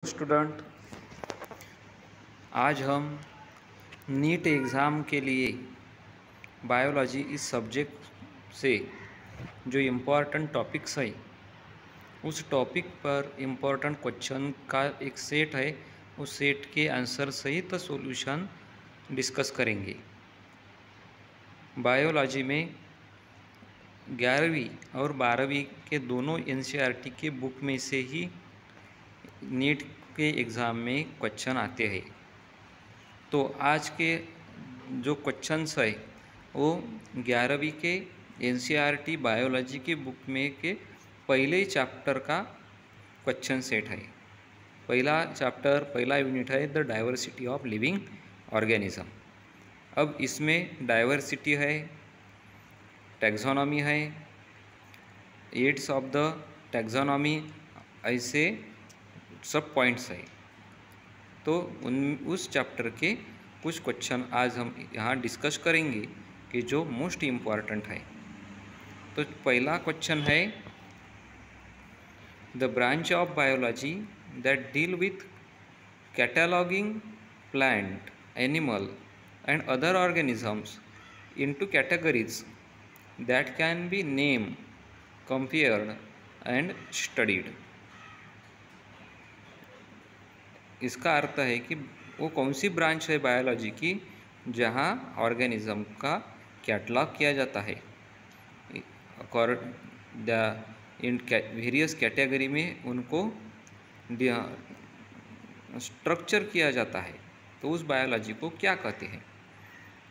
Student, आज हम NEET exam के लिए बायोलॉजी इस सब्जेक्ट से जो इम्पोर्टेंट टॉपिक्स है उस टॉपिक पर इम्पोर्टेंट क्वेश्चन का एक सेट है। उस सेट के आंसर सहित सॉल्यूशन डिस्कस करेंगे। बायोलॉजी में 11वीं और 12वीं के दोनों एनसीईआरटी के बुक में से ही नीट के एग्ज़ाम में क्वेश्चन आते हैं। तो आज के जो क्वेश्चंस है वो 11वीं के एनसीईआरटी बायोलॉजी के बुक में के पहले चैप्टर का क्वेश्चन सेट है। पहला यूनिट है the diversity of living organism. अब इसमें डाइवर्सिटी है, टैक्सोनॉमी है, एड्स ऑफ द टैक्सोनॉमी, ऐसे सब पॉइंट्स है। तो उस चैप्टर के कुछ क्वेश्चन आज हम यहाँ डिस्कस करेंगे कि जो मोस्ट इम्पॉर्टेंट है। तो पहला क्वेश्चन है the branch of biology that deal with cataloguing plant, animal and other organisms into categories that can be name, compared and studied. इसका अर्थ है कि वो कौन सी ब्रांच है बायोलॉजी की जहाँ ऑर्गेनिज्म का कैटलॉग किया जाता है, इन वेरियस कैटेगरी में उनको स्ट्रक्चर किया जाता है। तो उस बायोलॉजी को क्या कहते हैं?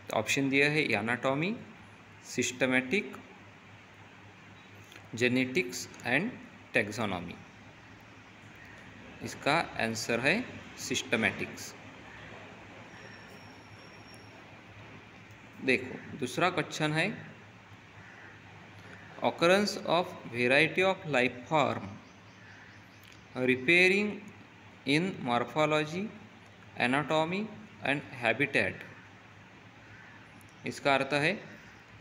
तो ऑप्शन दिया है anatomy, systematic, genetics and taxonomy. इसका आंसर है सिस्टमैटिक्स। देखो दूसरा क्वेश्चन है occurrence of variety of life form repairing in morphology, anatomy and habitat. इसका अर्थ है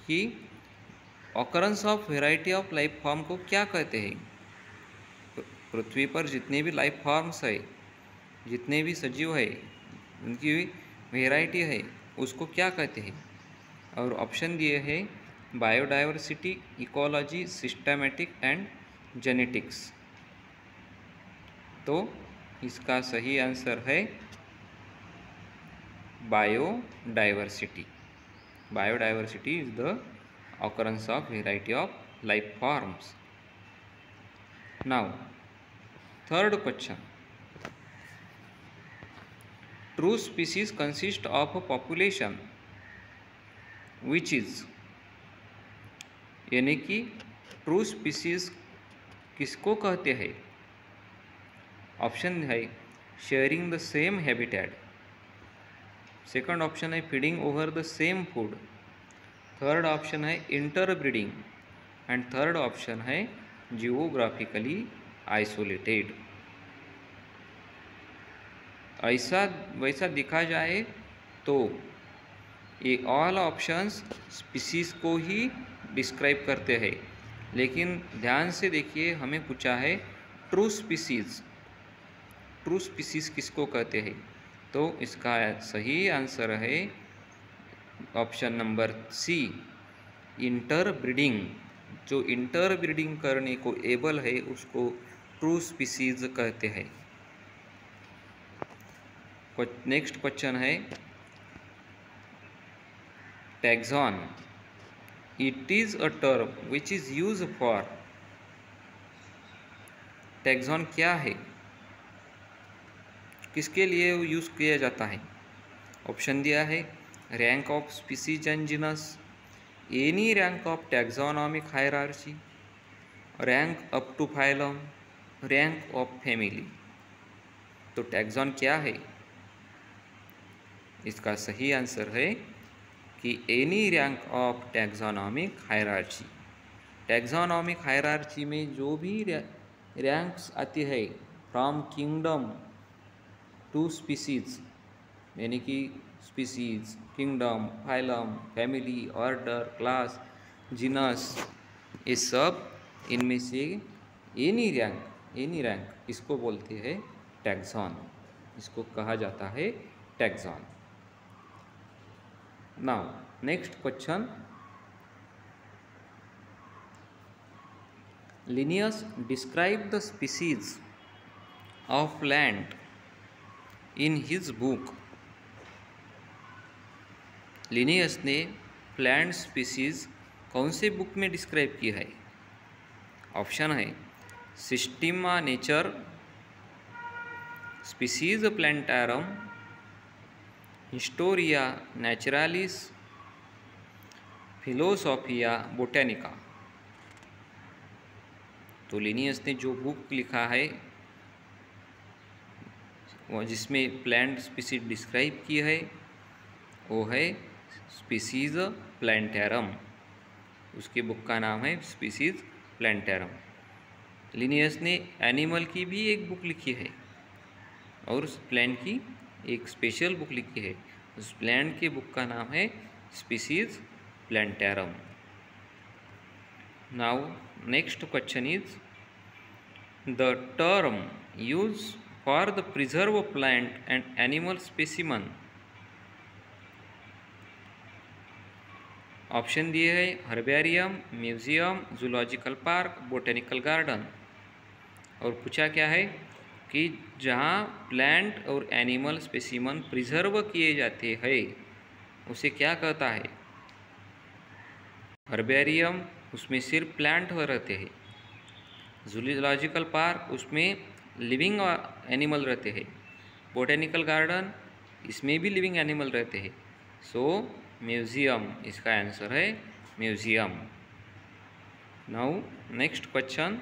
कि occurrence of variety of life form को क्या कहते हैं? पृथ्वी पर जितने भी लाइफ फॉर्म्स है, जितने भी सजीव है, उनकी वेराइटी है, उसको क्या कहते हैं? और ऑप्शन दिए हैं biodiversity, ecology, systematic and genetics. तो इसका सही आंसर है biodiversity. Biodiversity is the occurrence of variety of life forms. Now third question, true species consist of a population which is, यानी कि ट्रू स्पीसीज किसको कहते हैं? ऑप्शन है sharing the same habitat, second option है feeding over the same food, third option है interbreeding and third option है geographically isolated. ऐसा वैसा दिखा जाए तो ये ऑल ऑप्शंस स्पीसीज को ही डिस्क्राइब करते हैं, लेकिन ध्यान से देखिए हमें पूछा है ट्रू स्पीसीज। ट्रू स्पीसीज किसको कहते हैं? तो इसका सही आंसर है ऑप्शन नंबर सी, इंटरब्रीडिंग। जो इंटरब्रीडिंग करने को एबल है उसको ट्रू स्पीसीज कहते हैं। नेक्स्ट क्वेश्चन है taxon, it is a term which is use for. Taxon क्या है, किसके लिए यूज किया जाता है? ऑप्शन दिया है rank of species and genus, any rank of taxonomic hierarchy, rank up to phylum, rank of family. तो टैक्सॉन क्या है? इसका सही आंसर है कि any rank of taxonomic hierarchy. Taxonomic hierarchy में जो भी रैंक्स आती है फ्रॉम किंगडम टू स्पीसीज, यानी कि species, kingdom, phylum, family, order, class, genus, ये सब इनमें से एनी रैंक इसको बोलते हैं टैक्सॉन, इसको कहा जाता है taxon. Now next question, Linnaeus describe the species of plant in his book. Linnaeus ने प्लांट स्पीसीज कौन से बुक में डिस्क्राइब किया है? ऑप्शन है सिस्टीमा नेचर, स्पीसीज प्लांटारम, हिस्टोरिया नेचुरालिस, फिलोसोफिया बोटेनिका। तो लिनियस ने जो बुक लिखा है वो जिसमें प्लांट स्पीसीज डिस्क्राइब की है वो है स्पीसीज प्लांटारम। उसके बुक का नाम है स्पीसीज प्लांटारम। लिनियस ने एनिमल की भी एक बुक लिखी है और उस प्लांट की एक स्पेशल बुक लिखी है। उस प्लांट के बुक का नाम है species plantarum. Now next question is the term use for the preserve plant and animal specimen. Option दिए है herbarium, museum, zoological park, botanical garden. और पूछा क्या है कि जहाँ प्लांट और एनिमल स्पेसिमन प्रिजर्व किए जाते हैं उसे क्या कहता है? हर्बेरियम उसमें सिर्फ प्लांट रहते हैं, जूलॉजिकल पार्क उसमें लिविंग एनिमल रहते हैं, बोटेनिकल गार्डन इसमें भी लिविंग एनिमल रहते हैं। सो म्यूजियम इसका आंसर है museum. Now next question,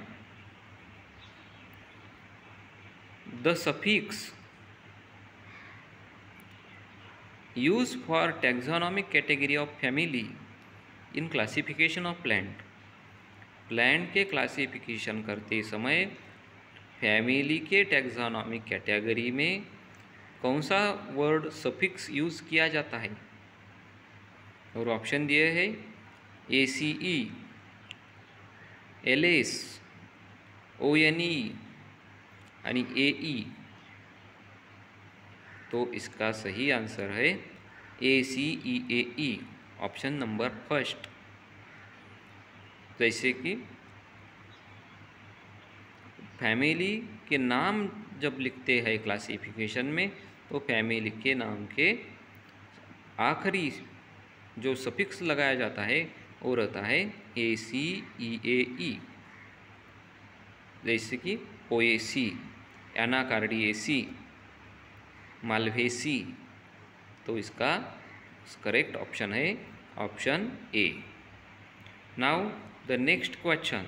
the suffix use for taxonomic category of family in classification of plant. Plant के क्लासिफिकेशन करते समय फैमिली के टैक्सोनॉमिक कैटेगरी में कौन सा वर्ड सफिक्स यूज किया जाता है? और ऑप्शन दिए है ACE, LS, ONE यानी AE। तो इसका सही आंसर है ACEAE, ऑप्शन नंबर फर्स्ट। जैसे कि फैमिली के नाम जब लिखते हैं क्लासिफिकेशन में तो फैमिली के नाम के आखिरी जो सफिक्स लगाया जाता है वो रहता है ACEAE। जैसे कि पोएसी, एनाकार्डिएसी, मालवेसी। तो इसका करेक्ट ऑप्शन है option A। Now the next question,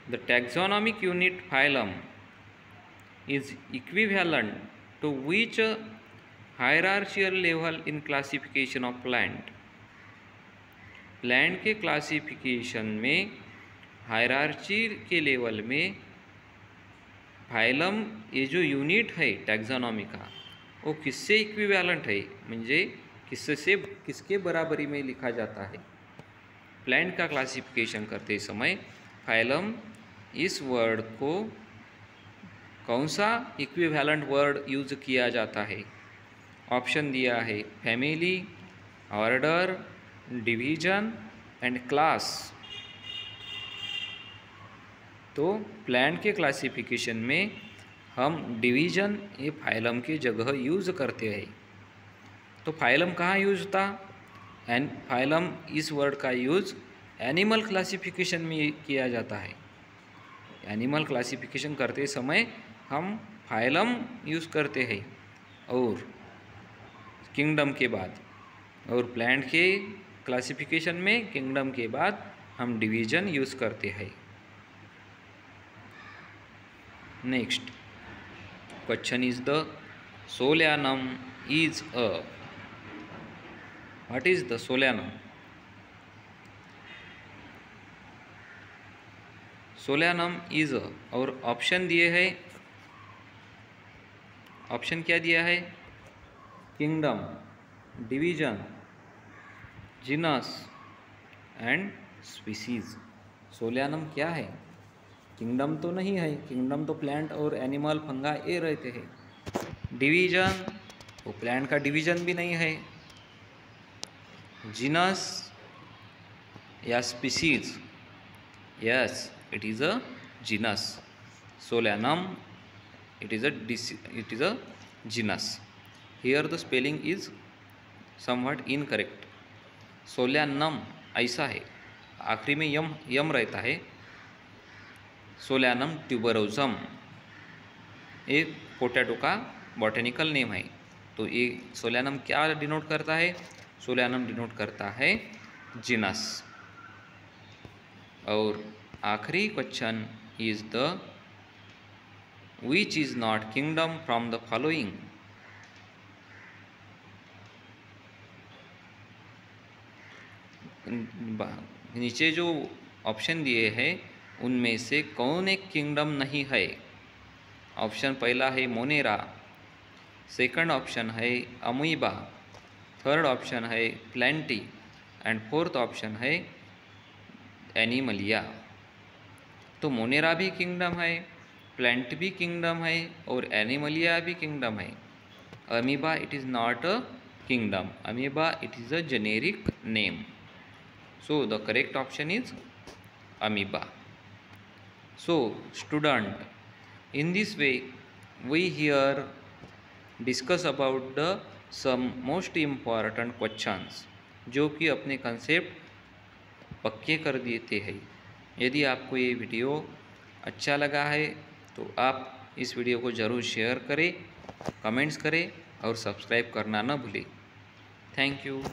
the taxonomic unit phylum is equivalent to which hierarchical level in classification of plant। Plant के क्लासिफिकेशन में हायरार्ची के लेवल में फाइलम ये जो यूनिट है टैक्सोनॉमी का वो किससे इक्विवेलेंट है, म्हणजे किसके बराबरी में लिखा जाता है? प्लांट का क्लासिफिकेशन करते समय फाइलम इस वर्ड को कौन सा इक्विवेलेंट वर्ड यूज किया जाता है? ऑप्शन दिया है family, order, division and class. तो प्लांट के क्लासिफिकेशन में हम डिवीजन ये फाइलम की जगह यूज करते हैं। तो फाइलम कहाँ यूज था? एंड फाइलम इस वर्ड का यूज एनिमल क्लासिफिकेशन में किया जाता है। एनिमल क्लासिफिकेशन करते समय हम फाइलम यूज़ करते हैं और किंगडम के बाद, और प्लांट के क्लासिफिकेशन में किंगडम के बाद हम डिवीजन यूज़ करते हैं। Next question is the solanum is a. What is the solanum? Solanum is a, और ऑप्शन दिए है, ऑप्शन क्या दिया है? Kingdom, division, genus and species. Solanum क्या है? किंगडम तो नहीं है, किंगडम तो प्लांट और एनिमल फंगा ये रहते हैं। डिवीजन, वो प्लांट का डिवीजन भी नहीं है। जीनस या species, yes it is a genus. Solanum, it is a genus. Here the spelling is somewhat incorrect. Solanum ऐसा है, आखिरी में यम रहता है। सोलैनम ट्यूबरोजम एक पोटैटो का बॉटेनिकल नेम है। तो ये सोलैनम क्या डिनोट करता है? सोलैनम डिनोट करता है जीनस। और आखिरी question is the Which is not kingdom from the following? नीचे जो ऑप्शन दिए हैं उनमें से कौन एक किंगडम नहीं है? ऑप्शन पहला है मोनेरा, सेकंड ऑप्शन है अमीबा, थर्ड ऑप्शन है प्लेंटी एंड फोर्थ ऑप्शन है एनिमलिया। तो मोनेरा भी किंगडम है, प्लांट भी किंगडम है और एनिमलिया भी किंगडम है। Amoeba it is not a kingdom, amoeba it is a generic name. So the correct option is amoeba. So student, in this way we here discuss about the some most important questions, जो कि अपने concept पक्के कर देते हैं। यदि आपको ये वीडियो अच्छा लगा है तो आप इस वीडियो को ज़रूर शेयर करें, कमेंट्स करें और सब्सक्राइब करना न भूलें। Thank you.